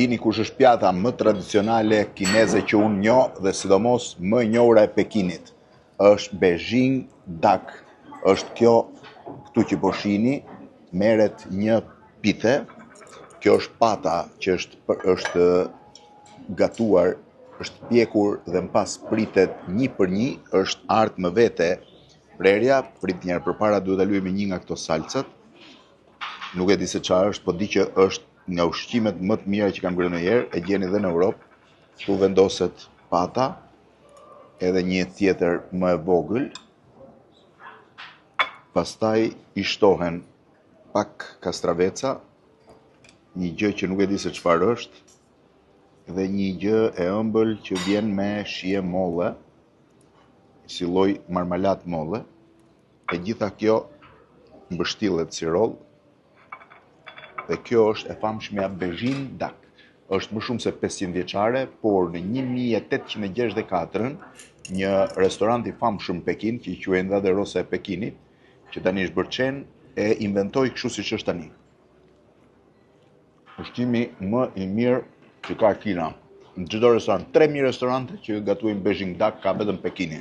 dini kush është pjata më tradicionale kineze që unë njoh dhe sidomos më e njohura e Pekinit. Është Beijing Duck. Është kjo këtu që po shihni, merret një pite. Kjo është pata që është gatuar, është pjekur dhe më pas pritet 1 për 1, është ardhur më vete prerja, prit njerë përpara duhet ta luaj me një nga këto salcat. Nuk e di se çfarë është, po di që është nga ushqimet më të mira që kam bërë ndonjëherë, e gjeni edhe në Europë. Këtu vendoset pata, edhe një tjetër më e vogël. Pastaj i shtohen pak kastraveca, një gjë që nuk e di se çfarë është, dhe një gjë e ëmbël që vjen me shije molle, si lloj marmalat molle. E gjitha kjo mbështillet si roll. Dhe kjo është e famshmja Beijing Duck. Është më shumë se 500 vjeçare, por në 1864 një restorant i famshëm në Pekin, që i quajnë Dha Rosa e Pekinit, që tani është bërë çen, e inventoi kështu siç është tani. Ushqimi më i mirë që ka Kina. Në çdo restorant, 3000 restorante që gatuajnë Beijing Duck, ka vetëm Pekini.